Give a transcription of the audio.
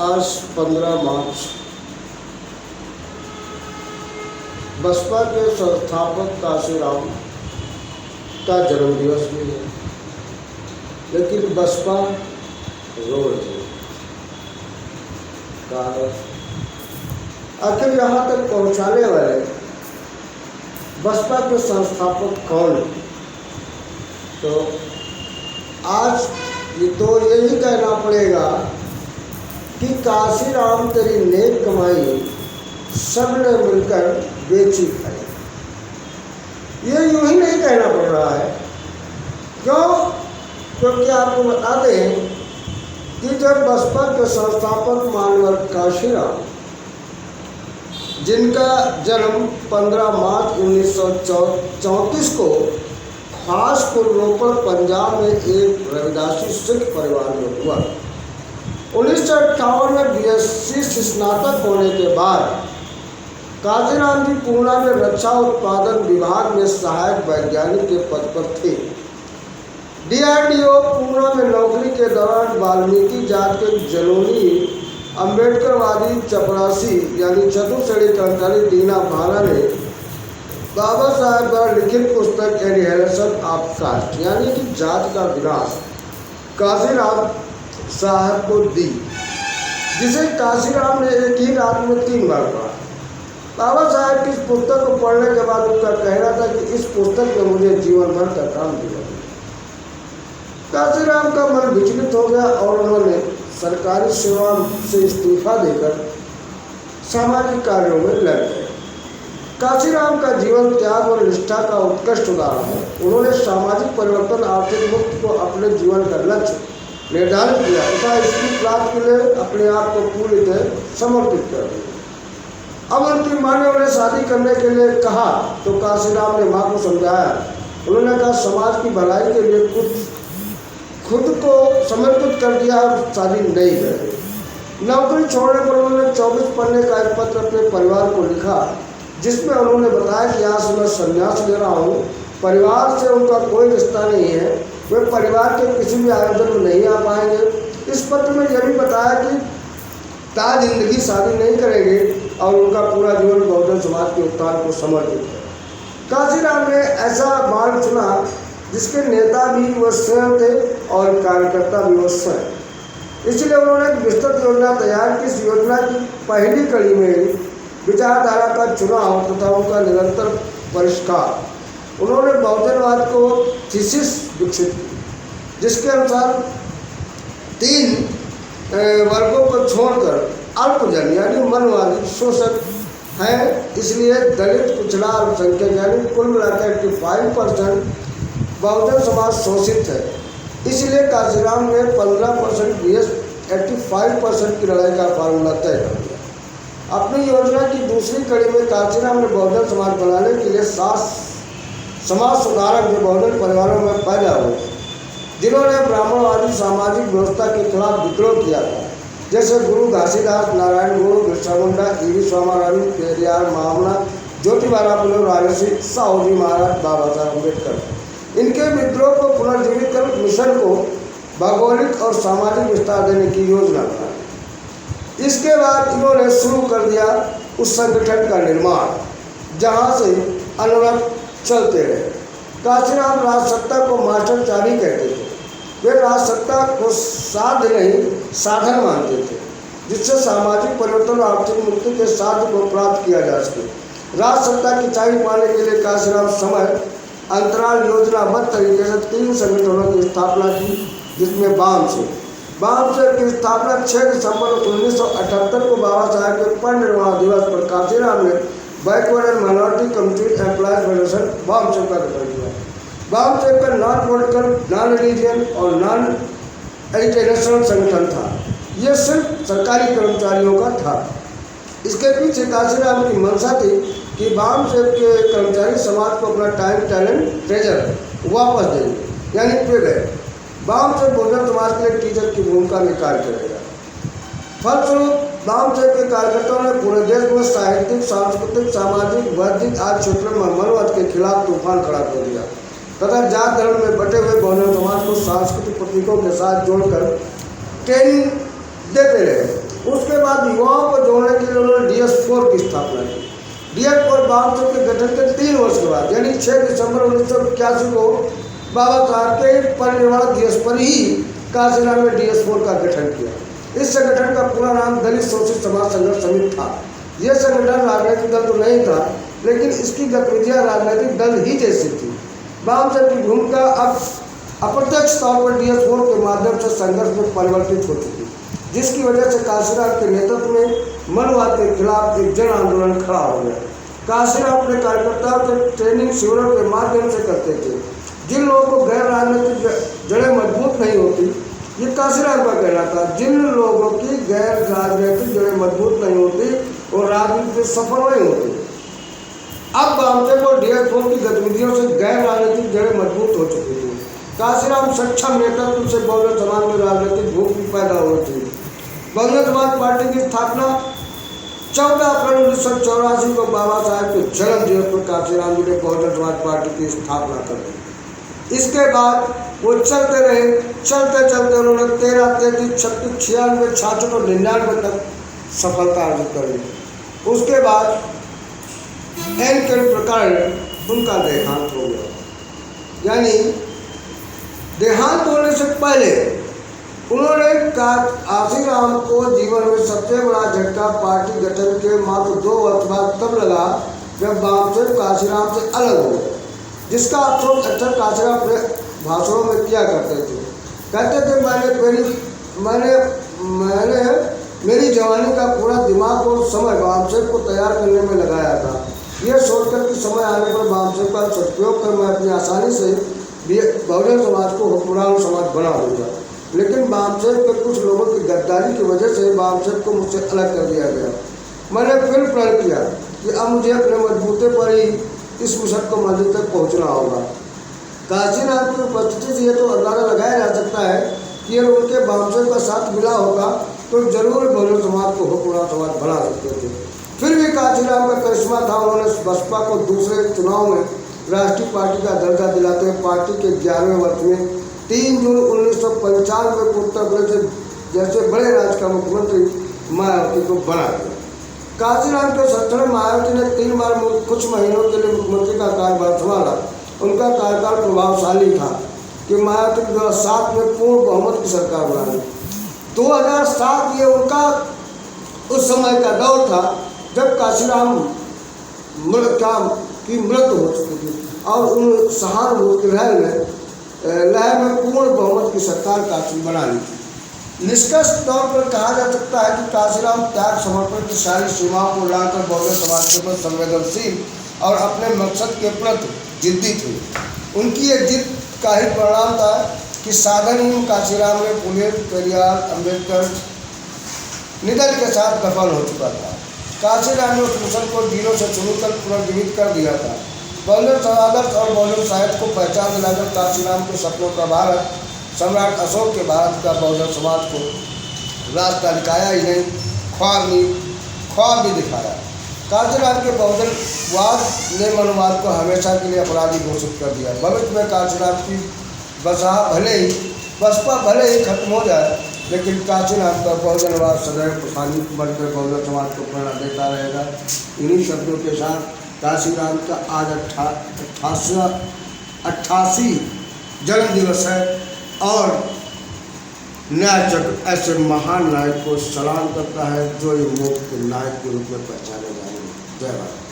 आज 15 मार्च बसपा के संस्थापक काशीराम का जन्मदिवस भी है, लेकिन बसपा रो रही है। आखिर यहाँ तक पहुँचाने वाले बसपा के संस्थापक कौन? तो आज ये तो यही कहना पड़ेगा कि काशीराम तेरी नेक कमाई सबने मिलकर बेची खाई। ये यूं ही नहीं कहना पड़ रहा है। क्यों? क्योंकि आपको बता दें कि जब बसपा के संस्थापक मानवर काशीराम, जिनका जन्म 15 मार्च 1934 को खासपुर रोपड़ पंजाब में एक रविदासी सिख परिवार में हुआ। 1958 में बीएससी से स्नातक होने के बाद काशीराम जी पूना में रक्षा उत्पादन विभाग में सहायक वैज्ञानिक के पद पर थे। डीआरडीओ पूना में नौकरी के दौरान वाल्मीकि जात के जनोनी अम्बेडकरवादी चपरासी यानी चतुर्श्रेणी कर्मचारी दीना भाना ने बाबा साहब द्वारा लिखित पुस्तक एनिहिलेशन ऑफ कास्ट यानी कि जात का विनाश काशीराम साहब को दी, जिसे काशीराम ने एक ही रात में 3 बार पढ़ा। बाबा साहब की इस पुस्तक को पढ़ने के बाद उनका कहना था कि इस पुस्तक में मुझे जीवन भर का काम दिया। काशीराम का मन विचलित हो गया और उन्होंने सरकारी सेवा से इस्तीफा देकर सामाजिक कार्यों में लग गए। काशीराम का जीवन त्याग और निष्ठा का उत्कृष्ट उदाहरण है। उन्होंने सामाजिक परिवर्तन, आर्थिक मुक्ति को अपने जीवन का लक्ष्य निर्धारित किया तथा इसकी प्राप्ति के लिए अपने आप को पूरी तरह समर्पित कर दिया। अब उनकी माँ ने उन्हें शादी करने के लिए कहा तो काशीराम ने माँ को समझाया। उन्होंने कहा समाज की भलाई के लिए खुद को समर्पित कर दिया, शादी नहीं करें। नौकरी छोड़ने पर उन्होंने 24 पन्ने का एक पत्र अपने परिवार को लिखा, जिसमें उन्होंने बताया कि आज मैं संन्यास ले रहा हूँ। परिवार से उनका कोई रिश्ता नहीं है, वे परिवार के किसी भी आयोजन में नहीं आ पाएंगे। इस पत्र में यह भी बताया कि जिंदगी शादी नहीं करेंगे और उनका पूरा जीवन बहुजन समाज के उत्थान को समर्पित है। काशीराम ने ऐसा मार्ग चुना जिसके नेता भी वो स्वयं थे और कार्यकर्ता भी वो स्वयं। इसलिए उन्होंने एक विस्तृत योजना तैयार की। इस योजना की पहली कड़ी में विचारधारा का चुनाव तथा उनका निरंतर परिष्कार। उन्होंने बहुजनवाद को थीसिस विकसित की, जिसके अनुसार 3 वर्गों को छोड़कर अल्पजन यानी मनवादी शोषक हैं, इसलिए दलित, पिछड़ा, अल्पसंख्यक यानी कुल मिलाकर 85% बहुजन समाज शोषित है। इसलिए काशीराम ने 15% vs 85% की लड़ाई का फार्मूला तय कर दिया। अपनी योजना की दूसरी कड़ी में काशीराम ने बहुजन समाज बनाने के लिए 7 समाज सुधारक जो बहुजन परिवारों में पैदा हुए, जिन्होंने ब्राह्मणवादी सामाजिक व्यवस्था के खिलाफ विद्रोह किया था, जैसे गुरु घासीदास, नारायण गुरु, बिरसा मुंडा, ईवी स्वामारावी, पेरियार, महामना, ज्योतिबा फुले, राजर्षि, साहूजी महाराज, बाबा साहब अम्बेडकर। इनके विद्रोह को पुनर्जीवित कर मिशन को भौगोलिक और सामाजिक विस्तार देने की योजना बनाई। इसके बाद इन्होंने शुरू कर दिया उस संगठन का निर्माण जहाँ से अनवरत चलते रहे। काशीराम राजसत्ता को मास्टर चाबी कहते थे। वे राजसत्ता को साध्य नहीं साधन मानते थे, जिससे सामाजिक परिवर्तन और आर्थिक मुक्ति के साध्य को प्राप्त किया जा सके। राजसत्ता की चाबी पाने के लिए काशीराम समय अंतराल योजनाबद्ध तरीके से 3 संगठनों की स्थापना की, जिसमें वामसेव की स्थापना 6 दिसंबर 1978 को बाबा साहब के परिनिर्वाण दिवस पर काशीराम ने backward and minority community employees federation BAMCEF का गठन किया। वामसेव का नॉन पॉलिटिकल, नॉन रिलीजियन और नॉन एजुकेशनल संगठन था। ये सिर्फ सरकारी कर्मचारियों का था। इसके पीछे काशीराम की मंशा थी कि वामसेव के कर्मचारी समाज को अपना टाइम, टैलेंट, ट्रेजर वापस देंगे, यानी पे गए। वामसेव बहुजन समाज के लिए टीचर की भूमिका निकाल करेगा। फलस्वरूप वामसेव के कार्यकर्ताओं ने पूरे देश में साहित्यिक, सांस्कृतिक, सामाजिक, बौद्धिक आदि क्षेत्रों में मनोवाद के खिलाफ तूफान खड़ा कर दिया तथा जात धर्म में बटे हुए बहुजन समाज को सांस्कृतिक प्रतीकों के साथ जोड़कर ट्रेनिंग देते रहे। उस स्थापना की। DF4 बामसेब के गठन के 3 वर्ष के बाद यानी 6 दिसंबर 1981 को बाबा साहब के परिनिर्वाण दिवस पर ही काशीराम ने DS4 का गठन किया। इस संगठन का पूरा नाम दलित शोषित समाज संघर्ष समिति था। यह संगठन राजनीतिक दल तो नहीं था, लेकिन इसकी गतिविधियां राजनीतिक दल ही जैसी थी। बामसेब की भूमिका अब अप्रत्यक्ष तौर पर DS4 के माध्यम से संघर्ष में परिवर्तित हो चुकी, जिसकी वजह से काशीराम के नेतृत्व में मनुवाद के खिलाफ एक जन आंदोलन खड़ा हो गया। काशीराम अपने कार्यकर्ताओं के ट्रेनिंग शिविरों के माध्यम से करते थे। जिन लोगों को गैर राजनीतिक जड़ें मजबूत नहीं होती, ये काशीराम का कहना था, जिन लोगों की गैर राजनीतिक जड़ें मजबूत नहीं होती और राजनीति में सफल नहीं होती। अब बामसेब और DS4 की गतिविधियों से गैर राजनीतिक जड़ें मजबूत हो चुकी थी। काशीराम सक्षम नेतृत्व से बहुजन समाज में राजनीतिक भूख पैदा हुई थी। बहुजन समाज पार्टी की स्थापना 14 अप्रैल 1984 को बाबा साहब के जन्म दिवस पर काशीराम जी ने बहुजन समाज पार्टी की स्थापना कर दी। इसके बाद वो चलते रहे, चलते चलते उन्होंने 13, 33, 36, 96, 66 और 99 तक सफलता अर्जित कर ली। उसके बाद के प्रकार उनका देहांत हो गया। यानी देहांत होने से पहले उन्होंने काशीराम को जीवन में सबसे बड़ा झटका पार्टी गठन के मात्र 2 वर्ष बाद तब लगा जब बामसेब काशीराम से अलग हो गए, जिसका अफसोस अक्सर काशीराम अपने भाषणों में किया करते थे। कहते थे मैंने मेरी जवानी का पूरा दिमाग और समय बामसेब को तैयार करने में लगाया था। यह सोचकर कि समय आने पर बामसेब का सदुपयोग कर मैं अपनी आसानी से बहुजन समाज को हुक्मरान समाज बना दूंगा। लेकिन बामसेब के कुछ लोगों की गद्दारी की वजह से बामसेब को मुझसे अलग कर दिया गया। मैंने फिर प्रण किया कि अब मुझे अपने मजबूते पर ही इस मिशन को मंजिल तक पहुंचना होगा। काशीराम की उपस्थिति से यह तो अंदाजा लगाया जा सकता है कि अगर उनके बामसेब का साथ मिला होगा तो जरूर बहुजन समाज को हुक्मरान समाज बना सकते थे। फिर भी काशीराम का करिश्मा था। उन्होंने बसपा को दूसरे चुनाव में राष्ट्रीय पार्टी का दर्जा दिलाते हुए पार्टी के 11वें वर्ष में 3 जून 1995 को उत्तर प्रदेश जैसे बड़े राज्य का मुख्यमंत्री मायावती को बना दिया। काशीराम के शासन में मायावती ने 3 बार कुछ महीनों के लिए मुख्यमंत्री का कार्यभार संभाला। उनका कार्यकाल प्रभावशाली था कि मायावती 2007 में पूर्ण बहुमत की सरकार बना ली। 2007 ये उनका उस समय का दौर था जब काशीराम की मृत्यु हो चुकी थी और उन सहानुभूति लहर में पूर्ण बहुमत की सरकार काशी बना ली। निष्कर्ष तौर पर कहा जा सकता है कि काशीराम त्याग समर्पण की सारी सीमाओं को लाकर बहुजन समाज के प्रति संवेदनशील और अपने मकसद के प्रति जिद्दी थे। उनकी एक जिद का ही परिणाम था कि साधनहीन काशीराम ने पुणे, पेरियार, अम्बेडकर निधन के साथ दफन हो चुका था। काशीराम ने उस मिशन को जीरो से शुरू कर पुनर्जीवित कर दिया था। बहुजन समादर्श और बहुजन साहित्य को पहचान दिलाकर काशीराम के सपनों का भारत, सम्राट अशोक के भारत का बहुजन समाज को रास्ता दिखाया ही नहीं, ख्वाब भी दिखाया। काशीराम के बहुजनवाद ने मनुवाद को हमेशा के लिए अपराधी घोषित कर दिया। भविष्य में काशीराम की बसपा भले ही खत्म हो जाए, लेकिन काशीराम का बहुजनवाद सदैव प्रसारित बनकर बहुजन समाज को प्रेरणा देता रहेगा। इन्हीं शब्दों के साथ काशीराम का आज 88 जन्म दिवस है और न्याय चक्र ऐसे महान नायक को सलाम करता है जो इन लोग के नायक के रूप में पहचाने जाएंगे। जय भारत।